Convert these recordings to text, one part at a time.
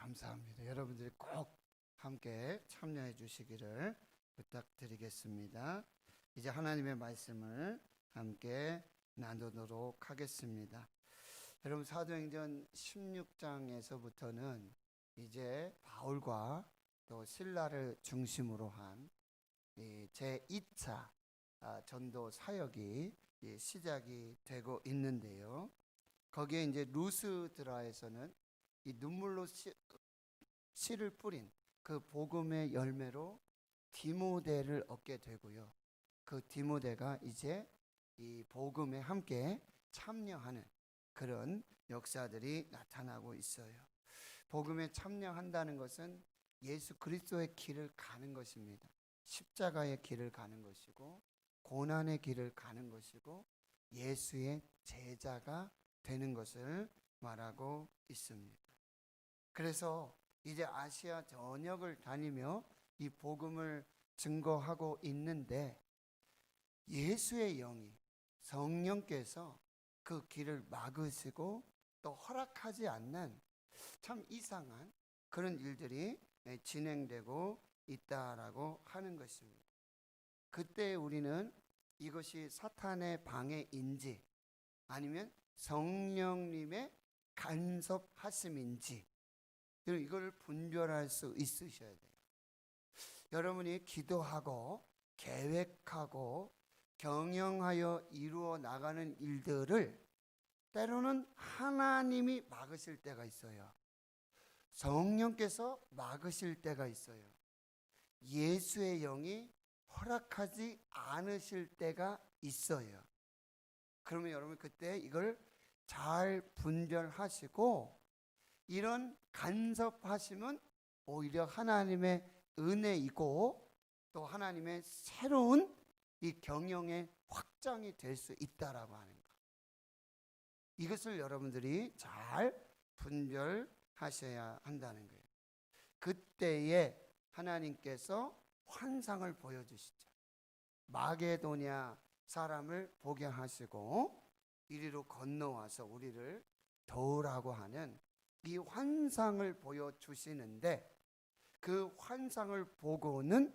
감사합니다. 여러분들이 꼭 함께 참여해 주시기를 부탁드리겠습니다. 이제 하나님의 말씀을 함께 나누도록 하겠습니다. 여러분, 사도행전 16장에서부터는 이제 바울과 또 실라를 중심으로 한 제2차 전도 사역이 시작이 되고 있는데요. 거기에 이제 루스드라에서는 이 눈물로 씨를 뿌린 그 복음의 열매로 디모데를 얻게 되고요. 그 디모데가 이제 이 복음에 함께 참여하는 그런 역사들이 나타나고 있어요. 복음에 참여한다는 것은 예수 그리스도의 길을 가는 것입니다. 십자가의 길을 가는 것이고 고난의 길을 가는 것이고 예수의 제자가 되는 것을 말하고 있습니다. 그래서 이제 아시아 전역을 다니며 이 복음을 증거하고 있는데 예수의 영이 성령께서 그 길을 막으시고 또 허락하지 않는 참 이상한 그런 일들이 진행되고 있다라고 하는 것입니다. 그때 우리는 이것이 사탄의 방해인지 아니면 성령님의 간섭하심인지 이걸 분별할 수 있으셔야 돼요. 여러분이 기도하고 계획하고 경영하여 이루어 나가는 일들을 때로는 하나님이 막으실 때가 있어요. 성령께서 막으실 때가 있어요. 예수의 영이 허락하지 않으실 때가 있어요. 그러면 여러분 그때 이걸 잘 분별하시고 이런 간섭하심은 오히려 하나님의 은혜이고 또 하나님의 새로운 이 경영의 확장이 될 수 있다라고 하는 것. 이것을 여러분들이 잘 분별하셔야 한다는 거예요. 그때에 하나님께서 환상을 보여주시죠. 마게도냐 사람을 보게 하시고 이리로 건너와서 우리를 도우라고 하는 이 환상을 보여주시는데 그 환상을 보고는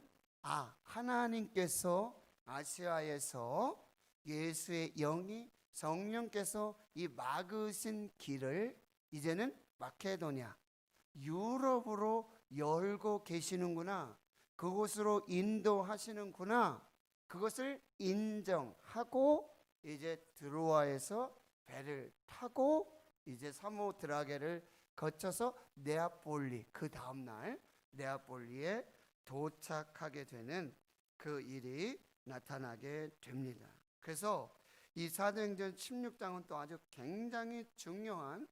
하나님께서 아시아에서 예수의 영이 성령께서 이 막으신 길을 이제는 마케도냐 유럽으로 열고 계시는구나, 그곳으로 인도하시는구나, 그것을 인정하고 이제 드로아에서 배를 타고 이제 사모드라게를 거쳐서 네아폴리, 그 다음날 네아폴리에 도착하게 되는 그 일이 나타나게 됩니다. 그래서 이 사도행전 16장은 또 아주 굉장히 중요한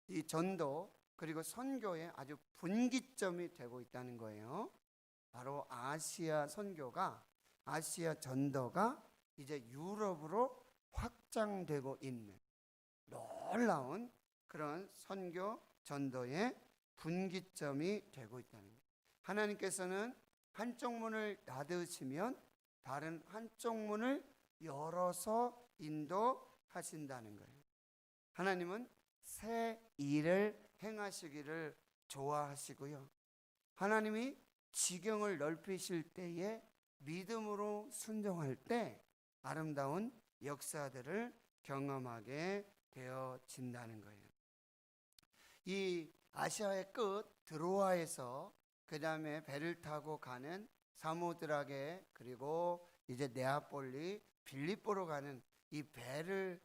이 전도 그리고 선교의 아주 분기점이 되고 있다는 거예요. 바로 아시아 선교가, 아시아 전도가 이제 유럽으로 확장되고 있는 놀라운 그런 선교 전도의 분기점이 되고 있다는 거예요. 하나님께서는 한쪽 문을 닫으시면 다른 한쪽 문을 열어서 인도하신다는 거예요. 하나님은 새 일을 행하시기를 좋아하시고요. 하나님이 지경을 넓히실 때에 믿음으로 순종할 때 아름다운 역사들을 경험하게 되어진다는 거예요. 이 아시아의 끝 드로아에서 그 다음에 배를 타고 가는 사모드라게 그리고 이제 네아폴리 빌립보로 가는 이 배를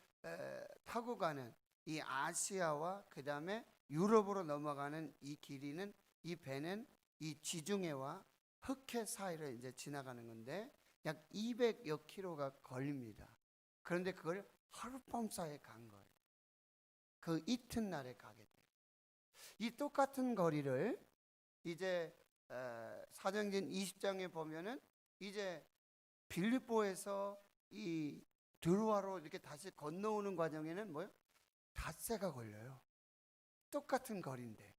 타고 가는 이 아시아와 그 다음에 유럽으로 넘어가는 이 길이는, 이 배는 이 지중해와 흑해 사이를 이제 지나가는 건데 약 200여 킬로가 걸립니다. 그런데 그걸 하룻밤 사이에 간 거예요. 그 이튿날에 가게 돼요. 이 똑같은 거리를 이제 사도행전 20장에 보면은 이제 빌립보에서 이 드로아로 이렇게 다시 건너오는 과정에는 뭐요? 닷새가 걸려요. 똑같은 거리인데.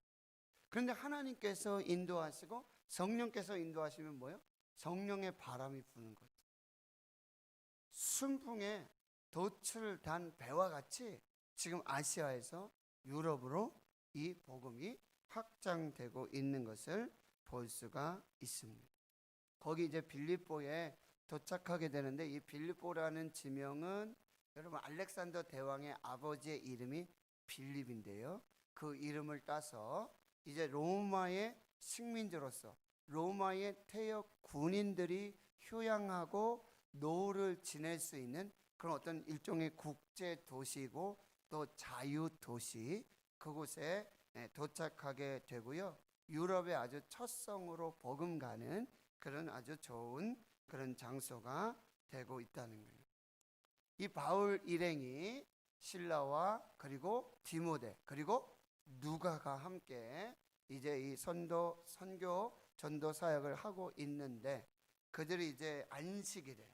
그런데 하나님께서 인도하시고 성령께서 인도하시면 뭐요? 성령의 바람이 부는 거죠. 순풍에 돛을 단 배와 같이 지금 아시아에서 유럽으로 이 복음이 확장되고 있는 것을 볼 수가 있습니다. 거기 이제 빌립보에 도착하게 되는데, 이 빌립보라는 지명은 여러분 알렉산더 대왕의 아버지의 이름이 빌립인데요. 그 이름을 따서 이제 로마의 식민지로서 로마의 퇴역 군인들이 휴양하고 노후를 지낼 수 있는 그런 어떤 일종의 국제 도시이고 또 자유 도시, 그곳에 도착하게 되고요. 유럽의 아주 첫 성으로 버금가는 그런 아주 좋은 그런 장소가 되고 있다는 거예요. 이 바울 일행이 실라와 그리고 디모데 그리고 누가가 함께 이제 이 선교 전도 사역을 하고 있는데, 그들이 이제 안식일에,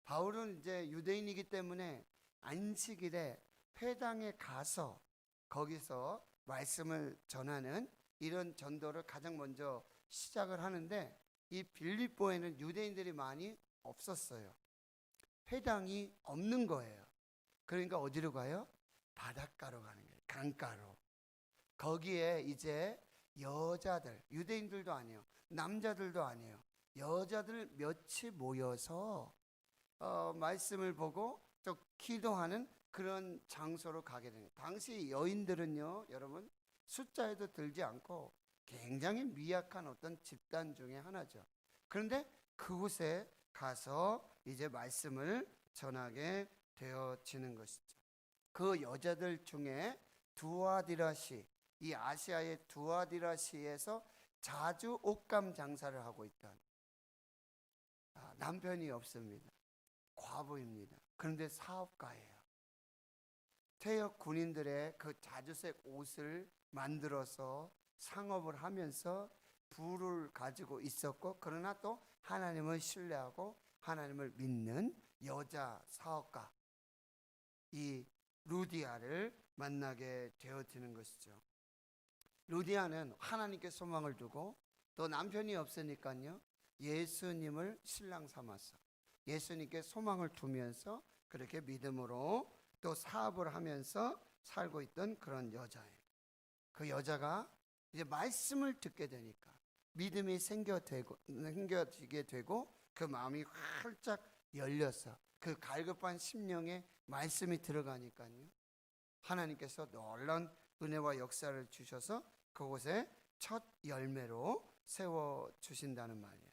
바울은 이제 유대인이기 때문에 안식일에 회당에 가서 거기서 말씀을 전하는 이런 전도를 가장 먼저 시작을 하는데, 이 빌립보에는 유대인들이 많이 없었어요. 회당이 없는 거예요. 그러니까 어디로 가요? 바닷가로 가는 거예요. 강가로. 거기에 이제 여자들, 유대인들도 아니에요, 남자들도 아니에요, 여자들 몇이 모여서 말씀을 보고 또 기도하는 그런 장소로 가게 됩니다. 당시 여인들은요, 여러분 숫자에도 들지 않고 굉장히 미약한 어떤 집단 중에 하나죠. 그런데 그곳에 가서 이제 말씀을 전하게 되어지는 것이죠. 그 여자들 중에 두아디라시, 이 아시아의 두아디라시에서 자주 옷감 장사를 하고 있던, 남편이 없습니다. 과부입니다. 그런데 사업가예요. 퇴역 군인들의 그 자주색 옷을 만들어서 상업을 하면서 부를 가지고 있었고, 그러나 또 하나님을 신뢰하고 하나님을 믿는 여자 사업가, 이 루디아를 만나게 되어지는 것이죠. 루디아는 하나님께 소망을 두고 또 남편이 없으니까요, 예수님을 신랑 삼아서 예수님께 소망을 두면서 그렇게 믿음으로 또 사업을 하면서 살고 있던 그런 여자예요. 그 여자가 이제 말씀을 듣게 되니까 믿음이 생겨지게 되고 그 마음이 활짝 열려서 그 갈급한 심령에 말씀이 들어가니까요, 하나님께서 놀라운 은혜와 역사를 주셔서 그곳에 첫 열매로 세워주신다는 말이에요.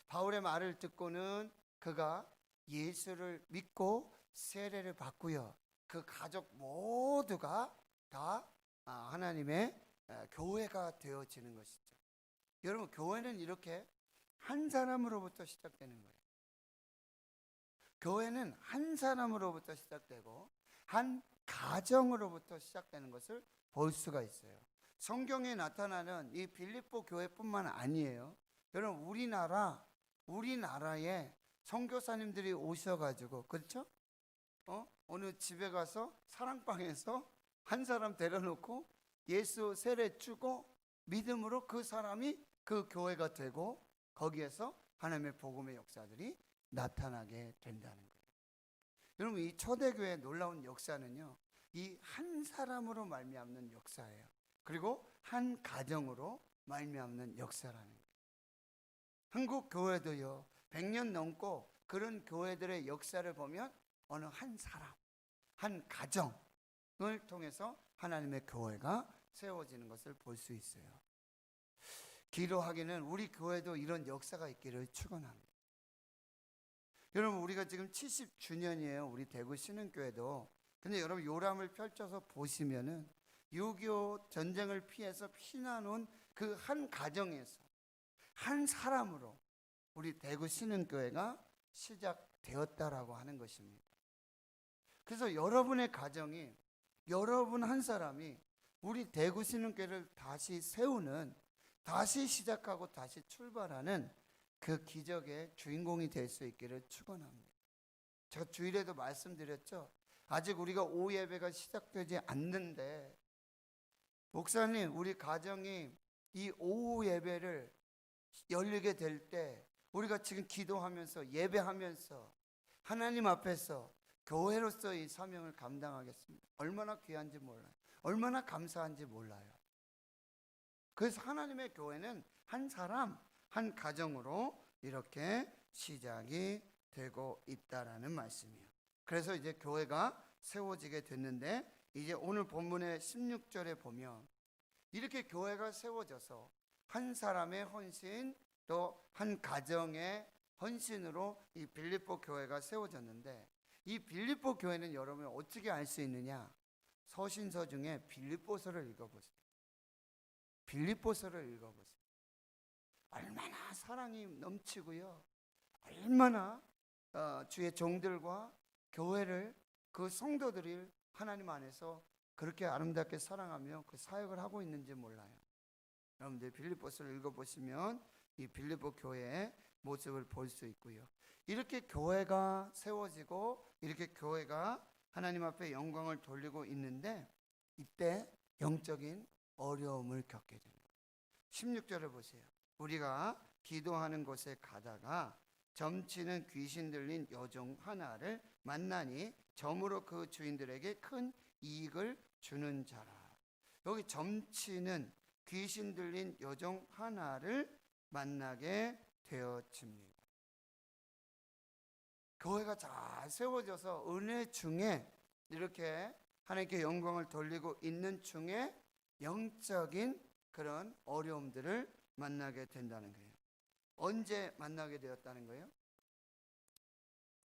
바울의 말을 듣고는 그가 예수를 믿고 세례를 받고요, 그 가족 모두가 다 하나님의 교회가 되어지는 것이죠. 여러분, 교회는 이렇게 한 사람으로부터 시작되는 거예요. 교회는 한 사람으로부터 시작되고 한 가정으로부터 시작되는 것을 볼 수가 있어요. 성경에 나타나는 이 빌립보 교회뿐만 아니에요. 여러분, 우리나라에 선교사님들이 오셔가지고, 그렇죠? 어느 집에 가서 사랑방에서 한 사람 데려놓고 예수 세례 주고 믿음으로 그 사람이 그 교회가 되고 거기에서 하나님의 복음의 역사들이 나타나게 된다는 거예요. 여러분, 이 초대교회의 놀라운 역사는요, 이 한 사람으로 말미암는 역사예요. 그리고 한 가정으로 말미암는 역사라는 거예요. 한국 교회도요, 100년 넘고 그런 교회들의 역사를 보면 어느 한 사람, 한 가정을 통해서 하나님의 교회가 세워지는 것을 볼 수 있어요. 기도하기는 우리 교회도 이런 역사가 있기를 축원합니다. 여러분, 우리가 지금 70주년이에요. 우리 대구 신흥교회도. 근데 여러분, 요람을 펼쳐서 보시면은 6.25 전쟁을 피해서 피난 온 그 한 가정에서 한 사람으로 우리 대구 신흥교회가 시작되었다라고 하는 것입니다. 그래서 여러분의 가정이, 여러분 한 사람이 우리 대구 신흥교회를 다시 세우는, 다시 시작하고 다시 출발하는 그 기적의 주인공이 될 수 있기를 축원합니다. 제가 주일에도 말씀드렸죠. 아직 우리가 오후 예배가 시작되지 않는데, 목사님, 우리 가정이 이 오후 예배를 열리게 될 때 우리가 지금 기도하면서 예배하면서 하나님 앞에서 교회로서 이 사명을 감당하겠습니다. 얼마나 귀한지 몰라요. 얼마나 감사한지 몰라요. 그래서 하나님의 교회는 한 사람, 한 가정으로 이렇게 시작이 되고 있다라는 말씀이에요. 그래서 이제 교회가 세워지게 됐는데, 이제 오늘 본문의 16절에 보면 이렇게 교회가 세워져서 한 사람의 헌신, 또 한 가정의 헌신으로 이 빌립보 교회가 세워졌는데, 이 빌립보 교회는 여러분 어떻게 알 수 있느냐? 서신서 중에 빌립보서를 읽어보세요. 빌립보서를 읽어보세요. 얼마나 사랑이 넘치고요, 얼마나 주의 종들과 교회를, 그 성도들을 하나님 안에서 그렇게 아름답게 사랑하며 그 사역을 하고 있는지 몰라요. 여러분들 빌립보서를 읽어보시면 이 빌립보 교회의 모습을 볼 수 있고요. 이렇게 교회가 세워지고 이렇게 교회가 하나님 앞에 영광을 돌리고 있는데, 이때 영적인 어려움을 겪게 됩니다. 16절을 보세요. 우리가 기도하는 곳에 가다가 점치는 귀신 들린 여종 하나를 만나니 점으로 그 주인들에게 큰 이익을 주는 자라. 여기 점치는 귀신 들린 여종 하나를 만나게 되어집니다. 교회가 잘 세워져서 은혜 중에 이렇게 하나님께 영광을 돌리고 있는 중에 영적인 그런 어려움들을 만나게 된다는 거예요. 언제 만나게 되었다는 거예요?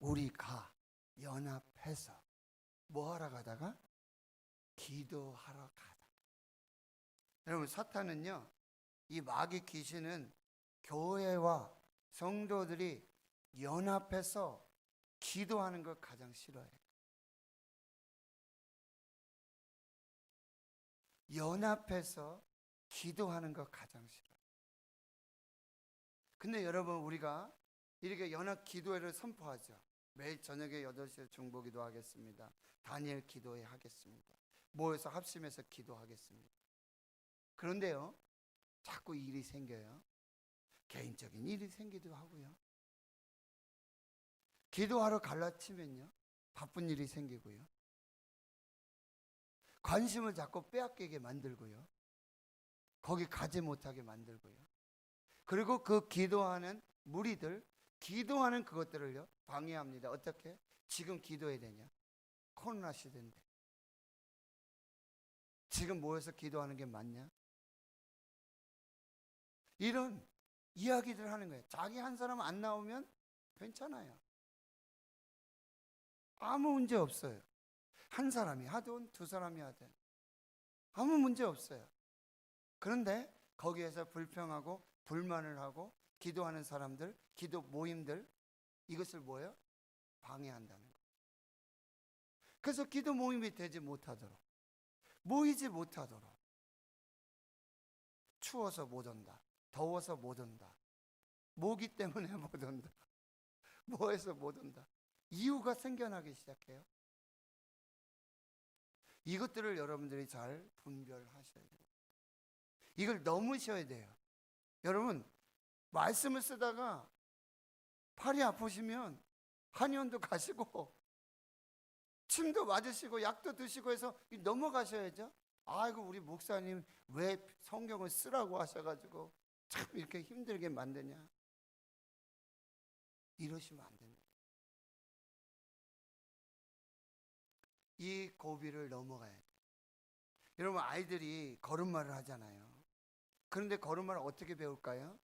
우리가 연합해서 뭐 하러 가다가? 기도하러 가다가. 여러분, 사탄은요, 이 마귀 귀신은 교회와 성도들이 연합해서 기도하는 걸 가장 싫어해요. 연합해서 기도하는 거 가장 싫어요. 근데 여러분, 우리가 이렇게 연합 기도회를 선포하죠. 매일 저녁에 8시에 중보기도 하겠습니다. 다니엘 기도회 하겠습니다. 모여서 합심해서 기도하겠습니다. 그런데요, 자꾸 일이 생겨요. 개인적인 일이 생기기도 하고요. 기도하러 갈라치면요, 바쁜 일이 생기고요. 관심을 자꾸 빼앗기게 만들고요. 거기 가지 못하게 만들고요. 그리고 그 기도하는 무리들, 기도하는 그것들을요, 방해합니다. 어떻게? 지금 기도해야 되냐? 코로나 시대인데. 지금 모여서 기도하는 게 맞냐? 이런 이야기들 하는 거예요. 자기 한 사람 안 나오면 괜찮아요. 아무 문제 없어요. 한 사람이 하든 두 사람이 하든 아무 문제 없어요. 그런데 거기에서 불평하고 불만을 하고 기도하는 사람들, 기도 모임들, 이것을 뭐예요? 방해한다는 거예요. 그래서 기도 모임이 되지 못하도록, 모이지 못하도록, 추워서 못 온다, 더워서 못 온다, 모기 때문에 못 온다, 뭐해서 못 온다, 이유가 생겨나기 시작해요. 이것들을 여러분들이 잘 분별하셔야 돼요. 이걸 넘으셔야 돼요. 여러분, 말씀을 쓰다가 팔이 아프시면 한의원도 가시고 침도 맞으시고 약도 드시고 해서 넘어가셔야죠. 아이고, 우리 목사님 왜 성경을 쓰라고 하셔가지고 참 이렇게 힘들게 만드냐, 이러시면 안 됩니다. 이 고비를 넘어가야 돼요. 여러분, 아이들이 걸음마를 하잖아요. 그런데 걸음마를 어떻게 배울까요?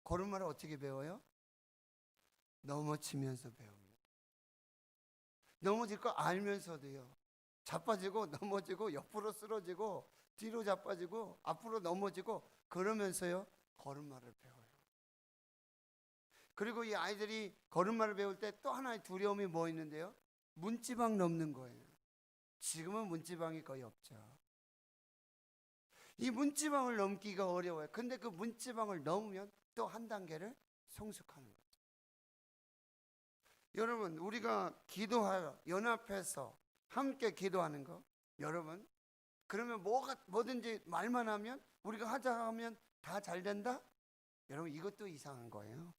걸음마를 어떻게 배워요? 넘어지면서 배웁니다. 넘어질 거 알면서도요, 자빠지고 넘어지고 옆으로 쓰러지고 뒤로 자빠지고 앞으로 넘어지고 그러면서요, 걸음마를 배워요. 그리고 이 아이들이 걸음마를 배울 때 또 하나의 두려움이 뭐 있는데요? 문지방 넘는 거예요. 지금은 문지방이 거의 없죠. 이 문지방을 넘기가 어려워요. 근데 그 문지방을 넘으면 또 한 단계를 성숙하는 거죠. 여러분, 우리가 기도하여 연합해서 함께 기도하는 거, 여러분, 그러면 뭐든지 말만 하면, 우리가 하자 하면 다 잘 된다? 여러분, 이것도 이상한 거예요.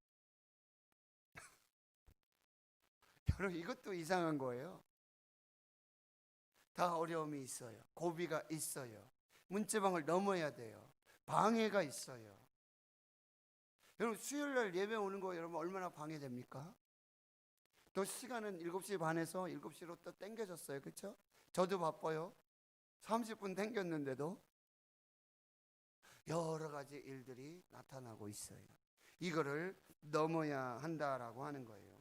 여러분, 이것도 이상한 거예요. 다 어려움이 있어요. 고비가 있어요. 문제방을 넘어야 돼요. 방해가 있어요. 여러분 수요일날 예배 오는 거 여러분 얼마나 방해됩니까? 또 시간은 7시 반에서 7시로 또 땡겨졌어요. 그렇죠? 저도 바빠요. 30분 땡겼는데도 여러 가지 일들이 나타나고 있어요. 이거를 넘어야 한다라고 하는 거예요.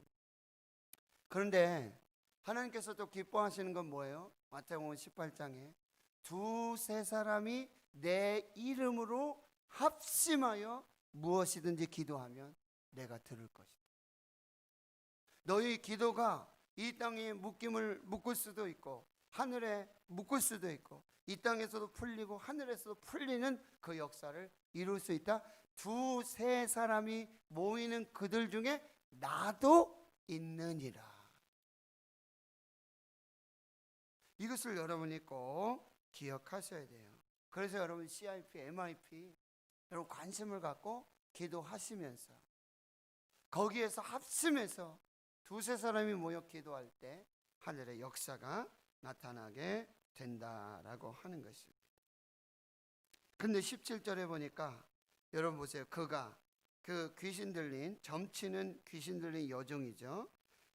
그런데 하나님께서도 기뻐하시는 건 뭐예요? 마태복음 18장에 두세 사람이 내 이름으로 합심하여 무엇이든지 기도하면 내가 들을 것이다. 너희 기도가 이 땅에 묶을 수도 있고 하늘에 묶을 수도 있고 이 땅에서도 풀리고 하늘에서도 풀리는 그 역사를 이룰 수 있다. 두세 사람이 모이는 그들 중에 나도 있느니라. 이것을 여러분이 꼭 기억하셔야 돼요. 그래서 여러분 CIP, MIP 여러분 관심을 갖고 기도하시면서 거기에서 합심해서 두세 사람이 모여 기도할 때 하늘의 역사가 나타나게 된다라고 하는 것입니다. 근데 17절에 보니까 여러분 보세요. 그가 그 귀신 들린 점치는 귀신 들린 여종이죠.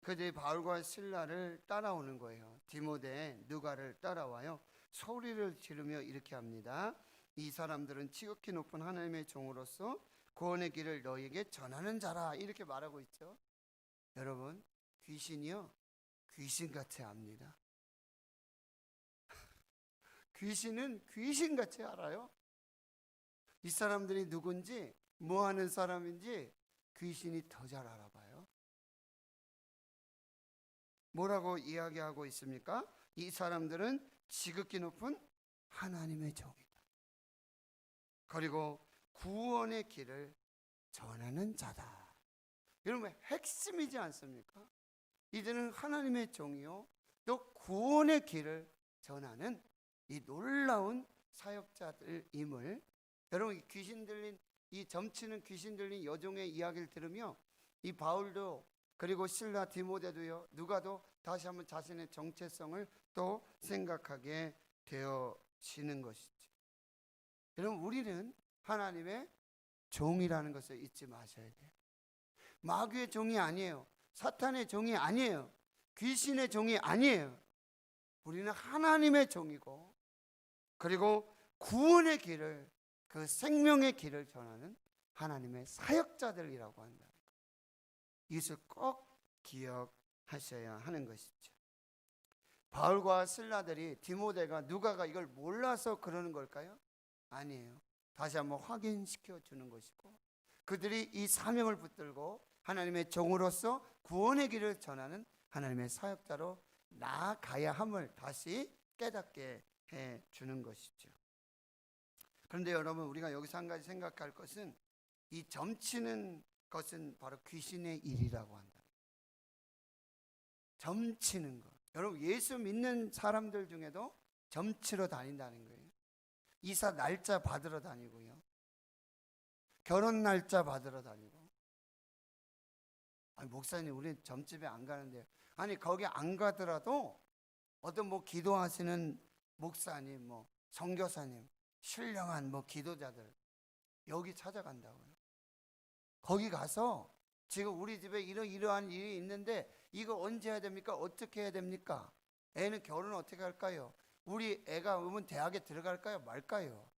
그들이 바울과 실라를 따라오는 거예요. 디모데 누가를 따라와요. 소리를 지르며 이렇게 합니다. 이 사람들은 지극히 높은 하나님의 종으로서 구원의 길을 너희에게 전하는 자라 이렇게 말하고 있죠. 여러분 귀신이요 귀신같이 압니다. 귀신은 귀신같이 알아요. 이 사람들이 누군지 뭐하는 사람인지 귀신이 더 잘 알아봐요. 뭐라고 이야기하고 있습니까? 이 사람들은 지극히 높은 하나님의 종이다. 그리고 구원의 길을 전하는 자다. 여러분 핵심이지 않습니까? 이들은 하나님의 종이요 또 구원의 길을 전하는 이 놀라운 사역자들임을 여러분 귀신 들린 이 점치는 귀신 들린 여종의 이야기를 들으며 이 바울도 그리고 실라 디모데도요 누가도 다시 한번 자신의 정체성을 또 생각하게 되어지는 것이죠. 여러분 우리는 하나님의 종이라는 것을 잊지 마셔야 돼요. 마귀의 종이 아니에요. 사탄의 종이 아니에요. 귀신의 종이 아니에요. 우리는 하나님의 종이고 그리고 구원의 길을 그 생명의 길을 전하는 하나님의 사역자들이라고 한다. 이것을 꼭 기억하셔야 하는 것이죠. 바울과 실라들이 디모데가 누가가 이걸 몰라서 그러는 걸까요? 아니에요. 다시 한번 확인시켜 주는 것이고 그들이 이 사명을 붙들고 하나님의 종으로서 구원의 길을 전하는 하나님의 사역자로 나아가야 함을 다시 깨닫게 해 주는 것이죠. 그런데 여러분 우리가 여기서 한 가지 생각할 것은 이 점치는 것은 바로 귀신의 일이라고 한다. 점치는 것. 여러분 예수 믿는 사람들 중에도 점치러 다닌다는 거예요. 이사 날짜 받으러 다니고요. 결혼 날짜 받으러 다니고. 아니 목사님 우리는 점집에 안 가는데요. 아니 거기 안 가더라도 어떤 뭐 기도하시는 목사님 뭐 선교사님 신령한 뭐 기도자들 여기 찾아간다고요. 거기 가서 지금 우리 집에 이러한 일이 있는데 이거 언제 해야 됩니까? 어떻게 해야 됩니까? 애는 결혼을 어떻게 할까요? 우리 애가 오면 대학에 들어갈까요? 말까요?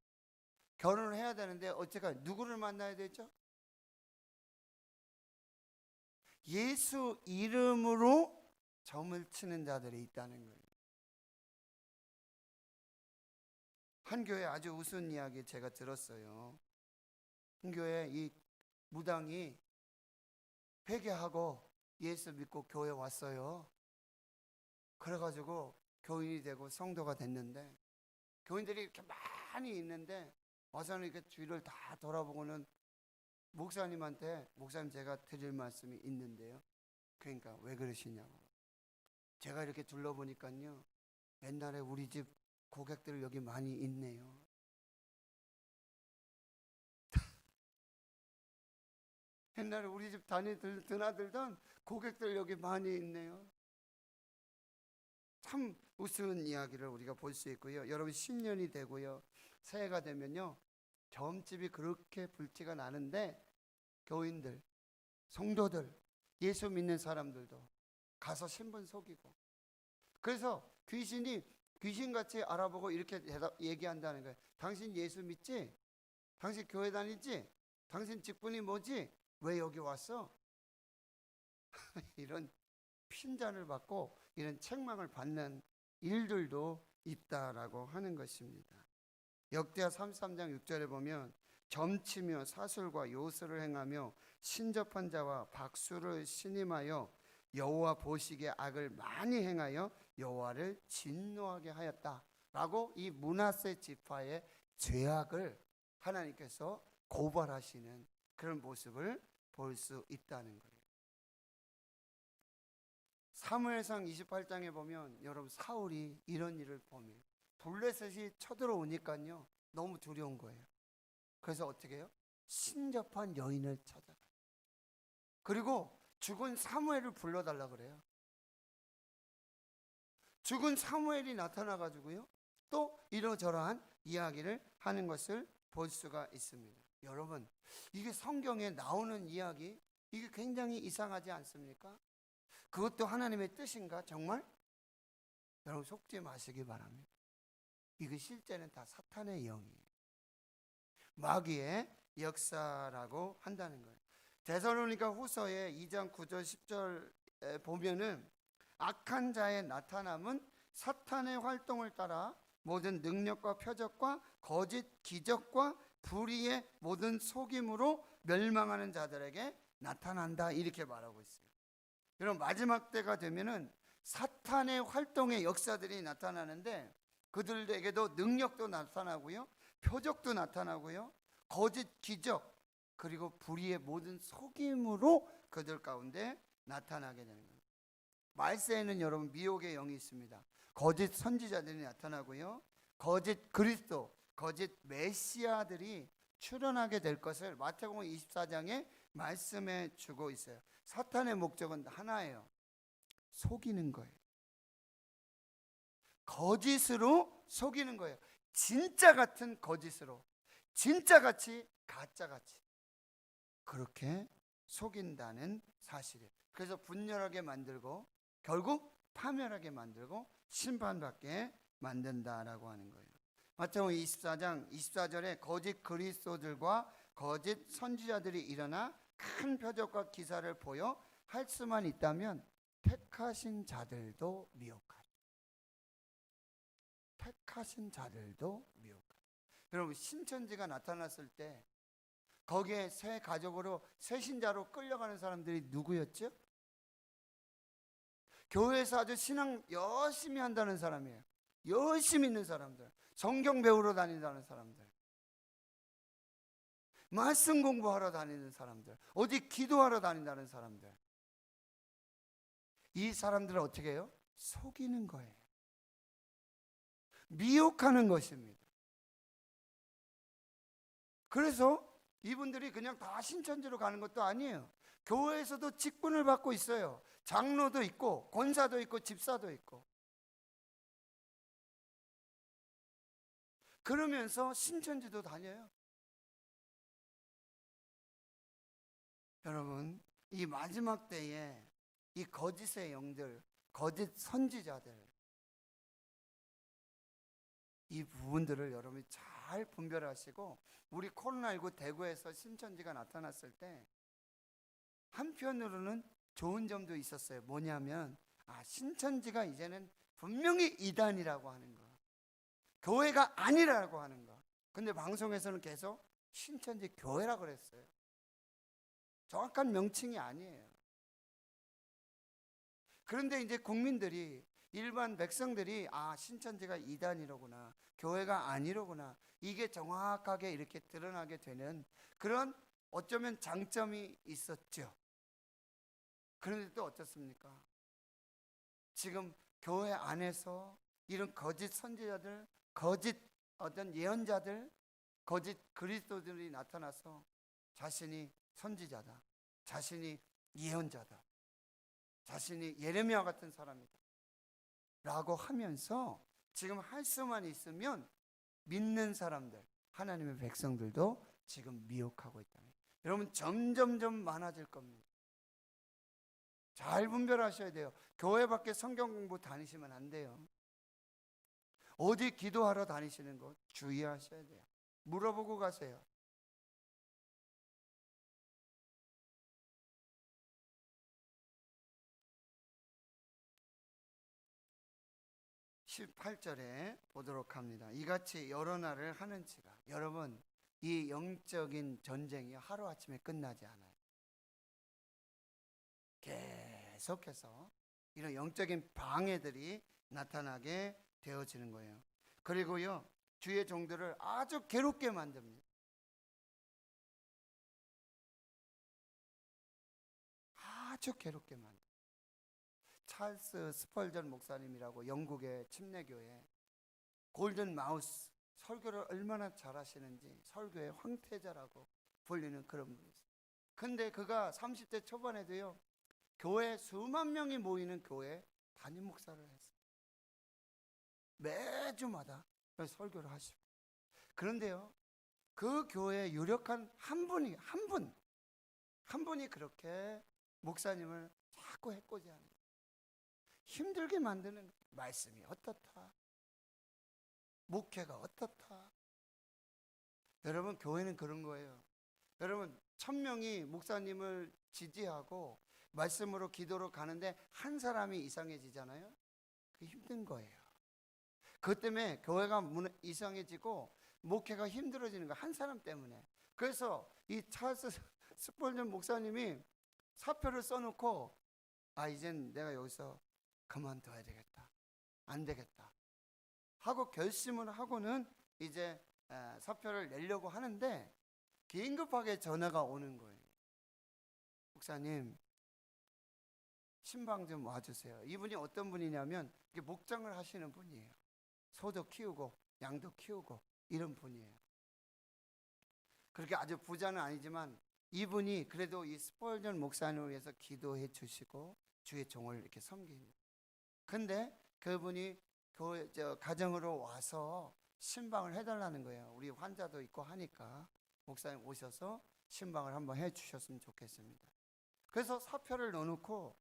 결혼을 해야 되는데 어떻게 누구를 만나야 되죠? 예수 이름으로 점을 치는 자들이 있다는 거예요. 한 교회 아주 우스운 이야기 제가 들었어요. 한 교회 이 무당이 회개하고 예수 믿고 교회 왔어요. 그래가지고 교인이 되고 성도가 됐는데 교인들이 이렇게 많이 있는데 와서는 이렇게 뒤를 다 돌아보고는 목사님한테 목사님 제가 드릴 말씀이 있는데요. 그러니까 왜 그러시냐고. 제가 이렇게 둘러보니까요. 옛날에 우리 집 고객들 여기 많이 있네요. 옛날에 우리 집 드나들던 고객들 여기 많이 있네요. 참 우스운 이야기를 우리가 볼 수 있고요. 여러분 신년이 되고요. 새해가 되면요. 점집이 그렇게 불티가 나는데 교인들, 성도들, 예수 믿는 사람들도 가서 신분 속이고, 그래서 귀신같이 알아보고 이렇게 얘기한다는 거예요. 당신 예수 믿지? 당신 교회 다니지? 당신 직분이 뭐지? 왜 여기 왔어? 이런 핀잔을 받고 이런 책망을 받는 일들도 있다라고 하는 것입니다. 역대하 33장 6절에 보면 점치며 사술과 요술을 행하며 신접한 자와 박수를 신임하여 여호와 보시기에 악을 많이 행하여 여호와를 진노하게 하였다라고 이 므낫세 지파의 죄악을 하나님께서 고발하시는 그런 모습을 볼 수 있다는 거예요. 사무엘상 28장에 보면 여러분 사울이 이런 일을 보면 블레셋이 쳐들어오니까요 너무 두려운 거예요. 그래서 어떻게 해요? 신접한 여인을 찾아가요. 그리고 죽은 사무엘을 불러달라 그래요. 죽은 사무엘이 나타나가지고요 또 이러저러한 이야기를 하는 것을 볼 수가 있습니다. 여러분 이게 성경에 나오는 이야기, 이게 굉장히 이상하지 않습니까? 그것도 하나님의 뜻인가 정말? 여러분 속지 마시기 바랍니다. 이거 실제는 다 사탄의 영이에요. 마귀의 역사라고 한다는 거예요. 데살로니가 후서의 2장 9절 10절 보면은 악한 자의 나타남은 사탄의 활동을 따라 모든 능력과 표적과 거짓 기적과 불의의 모든 속임으로 멸망하는 자들에게 나타난다, 이렇게 말하고 있어요. 여러분 마지막 때가 되면은 사탄의 활동의 역사들이 나타나는데 그들에게도 능력도 나타나고요, 표적도 나타나고요, 거짓 기적, 그리고 불의의 모든 속임으로 그들 가운데 나타나게 되는 겁니다. 말세에는 여러분 미혹의 영이 있습니다. 거짓 선지자들이 나타나고요, 거짓 그리스도, 거짓 메시아들이 출현하게 될 것을 마태복음 24장에 말씀해 주고 있어요. 사탄의 목적은 하나예요. 속이는 거예요. 거짓으로 속이는 거예요. 진짜 같은 거짓으로, 진짜같이 가짜같이 그렇게 속인다는 사실이에요. 그래서 분열하게 만들고 결국 파멸하게 만들고 심판받게 만든다라고 하는 거예요. 마태복음 24장 24절에 거짓 그리스도들과 거짓 선지자들이 일어나 큰 표적과 기사를 보여 할 수만 있다면 택하신 자들도 미혹하리. 택하신 자들도 미혹하리. 여러분 신천지가 나타났을 때 거기에 새 가족으로 새 신자로 끌려가는 사람들이 누구였죠? 교회에서 아주 신앙 열심히 한다는 사람이에요. 열심히 있는 사람들, 성경 배우러 다닌다는 사람들, 말씀 공부하러 다니는 사람들, 어디 기도하러 다닌다는 사람들. 이 사람들을 어떻게 해요? 속이는 거예요. 미혹하는 것입니다. 그래서 이분들이 그냥 다 신천지로 가는 것도 아니에요. 교회에서도 직분을 받고 있어요. 장로도 있고 권사도 있고 집사도 있고. 그러면서 신천지도 다녀요. 여러분 이 마지막 때에 이 거짓의 영들, 거짓 선지자들, 이 부분들을 여러분이 잘 분별하시고, 우리 코로나19 대구에서 신천지가 나타났을 때 한편으로는 좋은 점도 있었어요. 뭐냐면 신천지가 이제는 분명히 이단이라고 하는 거, 교회가 아니라고 하는 거. 근데 방송에서는 계속 신천지 교회라고 그랬어요. 정확한 명칭이 아니에요. 그런데 이제 국민들이, 일반 백성들이 신천지가 이단이로구나, 교회가 아니로구나, 이게 정확하게 이렇게 드러나게 되는 그런 어쩌면 장점이 있었죠. 그런데 또 어떻습니까? 지금 교회 안에서 이런 거짓 선지자들, 거짓 어떤 예언자들, 거짓 그리스도들이 나타나서 자신이 선지자다, 자신이 예언자다, 자신이 예레미야 같은 사람이다, 라고 하면서 지금 할 수만 있으면 믿는 사람들, 하나님의 백성들도 지금 미혹하고 있다는 거예요. 여러분 점점점 많아질 겁니다. 잘 분별하셔야 돼요. 교회 밖에 성경 공부 다니시면 안 돼요. 어디 기도하러 다니시는 거 주의하셔야 돼요. 물어보고 가세요. 18절에 보도록 합니다. 이같이 여러 날을 하는지라. 여러분, 이 영적인 전쟁이 하루아침에 끝나지 않아요. 계속해서 이런 영적인 방해들이 나타나게 되어지는 거예요. 그리고요, 주의 종들을 아주 괴롭게 만듭니다. 아주 괴롭게 만듭니다. 찰스 스펄전 목사님이라고 영국의 침례교회 골든 마우스 설교를 얼마나 잘하시는지 설교의 황태자라고 불리는 그런 분이었어요. 근데 그가 30대 초반에도요, 교회 수만 명이 모이는 교회 담임 목사를 했어요. 매주마다 설교를 하시고. 그런데요, 그 교회에 유력한 한 분이 그렇게 목사님을 자꾸 해코지하는 거예요. 힘들게 만드는 말씀이 어떻다, 목회가 어떻다. 여러분, 교회는 그런 거예요. 여러분, 1000명이 목사님을 지지하고 말씀으로 기도로 가는데 한 사람이 이상해지잖아요. 그게 힘든 거예요. 그것 때문에 교회가 이상해지고 목회가 힘들어지는 거예요. 한 사람 때문에. 그래서 이 찰스 스펄전 목사님이 사표를 써놓고, 이젠 내가 여기서 그만둬야 되겠다, 안 되겠다 하고 결심을 하고는 이제 사표를 내려고 하는데 긴급하게 전화가 오는 거예요. 목사님, 신방 좀 와주세요. 이분이 어떤 분이냐면 목장을 하시는 분이에요. 소도 키우고 양도 키우고 이런 분이에요. 그렇게 아주 부자는 아니지만 이분이 그래도 이 스펄전 목사님을 위해서 기도해 주시고 주의 종을 이렇게 섬깁니다. 근데 그분이 가정으로 와서 신방을 해달라는 거예요. 우리 환자도 있고 하니까 목사님 오셔서 신방을 한번 해 주셨으면 좋겠습니다. 그래서 사표를 넣어놓고,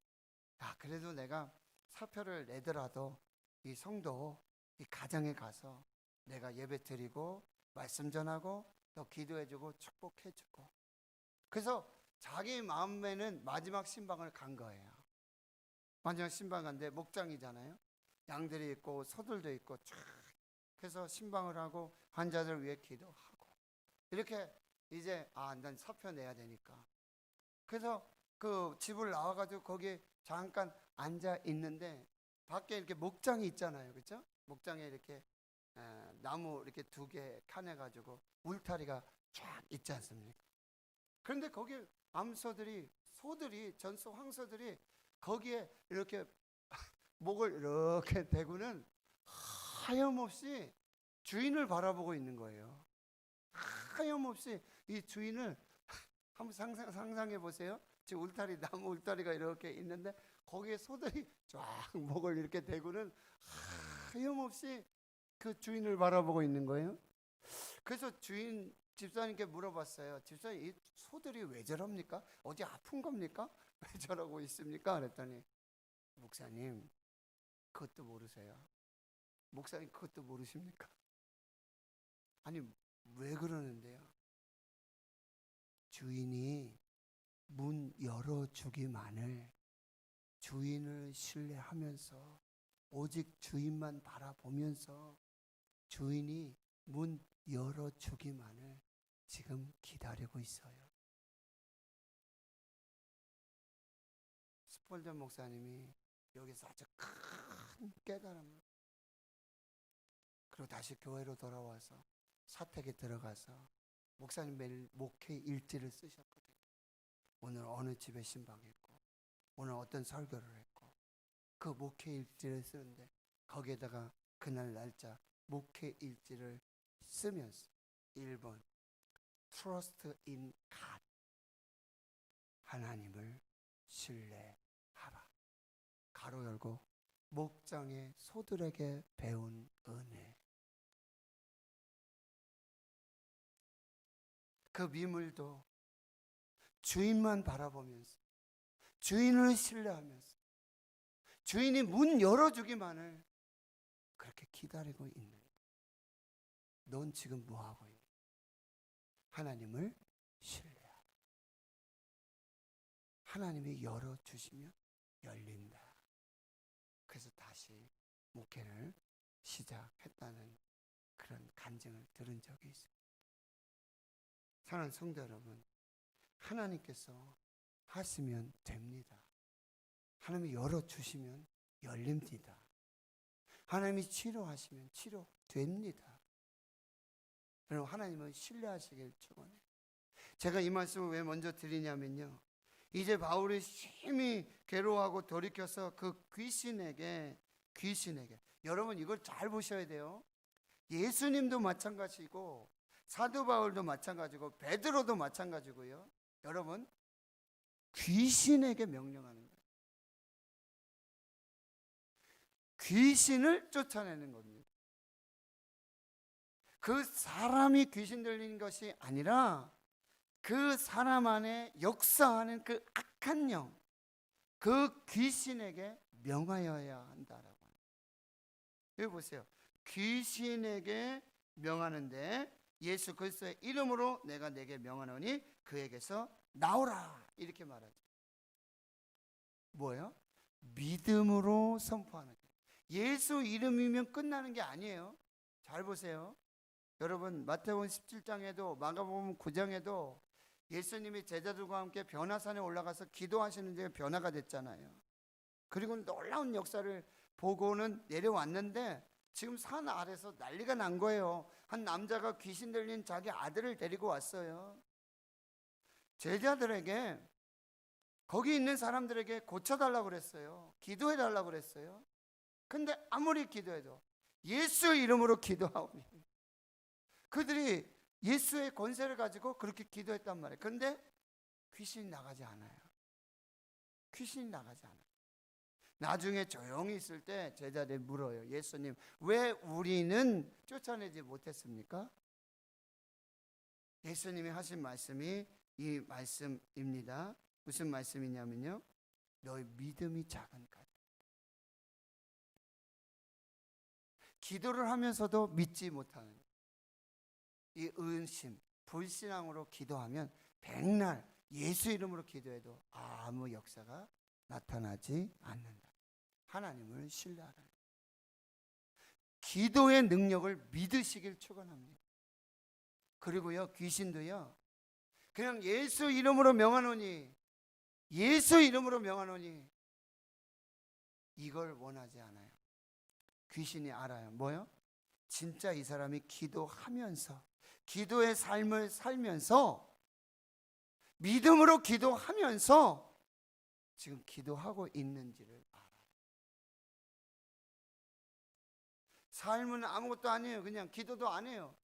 그래도 내가 사표를 내더라도 이 성도 이 가정에 가서 내가 예배 드리고 말씀 전하고 또 기도해주고 축복해주고. 그래서 자기 마음에는 마지막 신방을 간 거예요. 마지막 신방 간데 목장이잖아요. 양들이 있고 소들도 있고 쫙. 그래서 신방을 하고 환자들 위해 기도하고 이렇게 이제 난 사표 내야 되니까. 그래서 그 집을 나와가지고 거기에 잠깐 앉아 있는데 밖에 이렇게 목장이 있잖아요, 그렇죠? 목장에 이렇게 나무 이렇게 2개 칸해가지고 울타리가 쫙 있지 않습니까? 그런데 거기 소들이 전소 황소들이 거기에 이렇게 목을 이렇게 대고는 하염없이 주인을 바라보고 있는 거예요. 하염없이 이 주인을 한번 상상해 보세요. 지금 나무 울타리가 이렇게 있는데 거기에 소들이 쫙 목을 이렇게 대고는 하염없이 그 주인을 바라보고 있는 거예요. 그래서 집사님께 물어봤어요. 집사님, 이 소들이 왜 저럽니까? 어디 아픈 겁니까? 왜 저러고 있습니까? 그랬더니, 목사님, 그것도 모르세요. 목사님, 그것도 모르십니까? 아니, 왜 그러는데요? 주인이 문 열어주기만을 주인을 신뢰하면서 오직 주인만 바라보면서 주인이 문 열어주기만을 지금 기다리고 있어요. 스펄전 목사님이 여기서 아주 큰 깨달음을, 그리고 다시 교회로 돌아와서 사택에 들어가서 목사님 매일 목회 일지를 쓰셨거든요. 오늘 어느 집에 신방했고 오늘 어떤 설교를 했고 그 목회 일지를 쓰는데 거기에다가 그날 날짜 목회 일지를 쓰면서 1번 Trust in God, 하나님을 신뢰하라, 가로 열고 목장의 소들에게 배운 은혜. 그 미물도 주인만 바라보면서, 주인을 신뢰하면서, 주인이 문 열어주기만을 그렇게 기다리고 있는. 넌 지금 뭐하고 있니? 하나님을 신뢰하라. 하나님이 열어주시면 열린다. 그래서 다시 목회를 시작했다는 그런 간증을 들은 적이 있습니다. 사랑하는 성도 여러분, 하나님께서 하시면 됩니다. 하나님이 열어주시면 열립니다. 하나님이 치료하시면 치료됩니다. 여러분, 하나님을 신뢰하시길 축원해요. 제가 이 말씀을 왜 먼저 드리냐면요, 이제 바울이 심히 괴로워하고 돌이켜서 그 귀신에게 여러분 이걸 잘 보셔야 돼요. 예수님도 마찬가지고 사도 바울도 마찬가지고 베드로도 마찬가지고요. 여러분, 귀신에게 명령하는 거예요. 귀신을 쫓아내는 겁니다. 그 사람이 귀신 들리는 것이 아니라 그 사람 안에 역사하는 그 악한 영, 그 귀신에게 명하여야 한다라고 합니다. 여기 보세요. 귀신에게 명하는데 예수 그리스도의 이름으로 내가 내게 명하노니 그에게서 나오라, 이렇게 말하죠. 뭐예요? 믿음으로 선포하는 거예요. 예수 이름이면 끝나는 게 아니에요. 잘 보세요. 여러분, 마태복음 17장에도 마가복음 9장에도 예수님이 제자들과 함께 변화산에 올라가서 기도하시는 데 변화가 됐잖아요. 그리고 놀라운 역사를 보고는 내려왔는데 지금 산 아래서 난리가 난 거예요. 한 남자가 귀신 들린 자기 아들을 데리고 왔어요. 제자들에게, 거기 있는 사람들에게 고쳐달라고 그랬어요. 기도해달라고 그랬어요. 근데 아무리 기도해도 예수 이름으로 기도하오니, 그들이 예수의 권세를 가지고 그렇게 기도했단 말이에요. 그런데 귀신이 나가지 않아요. 귀신이 나가지 않아요. 나중에 조용히 있을 때 제자들이 물어요. 예수님, 왜 우리는 쫓아내지 못했습니까? 예수님이 하신 말씀이 이 말씀입니다. 무슨 말씀이냐면요, 너희 믿음이 작은 것. 기도를 하면서도 믿지 못하는 이 의심, 불신앙으로 기도하면 백날 예수 이름으로 기도해도 아무 역사가 나타나지 않는다. 하나님을 신뢰하라. 기도의 능력을 믿으시길 축원합니다. 그리고요, 귀신도요, 그냥 예수 이름으로 명하노니, 예수 이름으로 명하노니, 이걸 원하지 않아요. 귀신이 알아요. 뭐요? 진짜 이 사람이 기도하면서, 기도의 삶을 살면서, 믿음으로 기도하면서 지금 기도하고 있는지를 알아요. 삶은 아무것도 아니에요. 그냥 기도도 안 해요.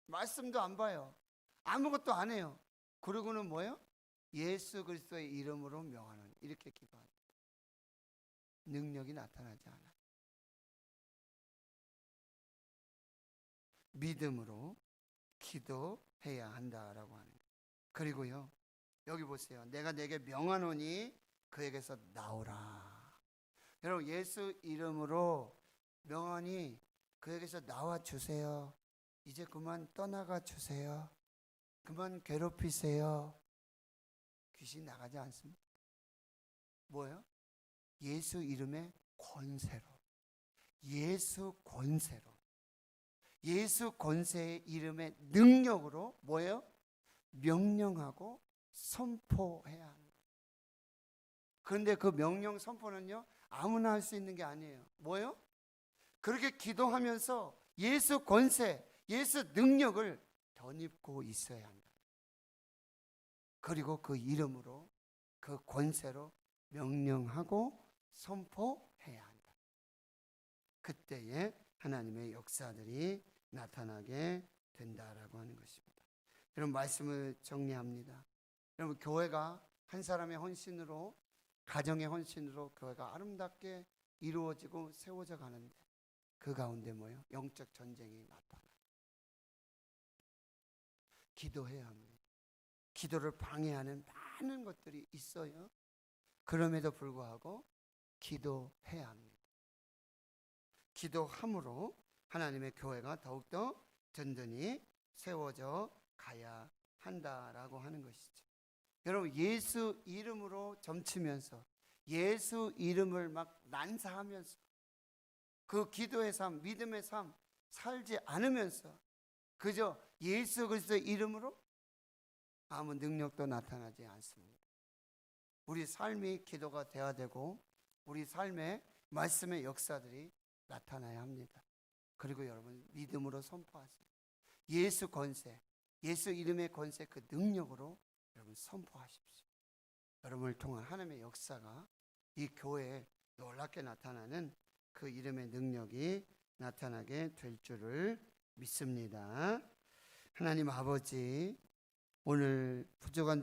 말씀도 안 봐요. 아무것도 안 해요. 그러고는 뭐예요? 예수 그리스도의 이름으로 명하는, 이렇게 기도합니다. 능력이 나타나지 않아요. 믿음으로 기도해야 한다라고 하는 거예요. 그리고요, 여기 보세요. 내가 내게 명하노니 그에게서 나오라. 여러분, 예수 이름으로 명하니 그에게서 나와 주세요. 이제 그만 떠나가 주세요. 그만 괴롭히세요. 귀신 나가지 않습니다. 뭐예요? 예수 이름의 권세로, 예수 권세로, 예수 권세의 이름의 능력으로 뭐예요? 명령하고 선포해야 하는 거예요. 그런데 그 명령 선포는요, 아무나 할 수 있는 게 아니에요. 뭐예요? 그렇게 기도하면서 예수 권세, 예수 능력을 덧입고 있어야 한다. 그리고 그 이름으로, 그 권세로 명령하고 선포해야 한다. 그때에 하나님의 역사들이 나타나게 된다라고 하는 것입니다. 여러분, 말씀을 정리합니다. 여러분, 교회가 한 사람의 헌신으로, 가정의 헌신으로 교회가 아름답게 이루어지고 세워져 가는데 그 가운데 뭐예요? 영적 전쟁이 나타나요. 기도해야 합니다. 기도를 방해하는 많은 것들이 있어요. 그럼에도 불구하고 기도해야 합니다. 기도함으로 하나님의 교회가 더욱더 든든히 세워져 가야 한다라고 하는 것이죠. 여러분, 예수 이름으로 점치면서 예수 이름을 막 난사하면서 그 기도의 삶, 믿음의 삶 살지 않으면서 그저 예수 그리스도의 이름으로 아무 능력도 나타나지 않습니다. 우리 삶이 기도가 되어야 되고 우리 삶에 말씀의 역사들이 나타나야 합니다. 그리고 여러분, 믿음으로 선포하세요. 예수 권세, 예수 이름의 권세, 그 능력으로 여러분 선포하십시오. 여러분을 통한 하나님의 역사가 이 교회에 놀랍게 나타나는 그 이름의 능력이 나타나게 될 줄을 믿습니다. 하나님 아버지, 오늘 부족한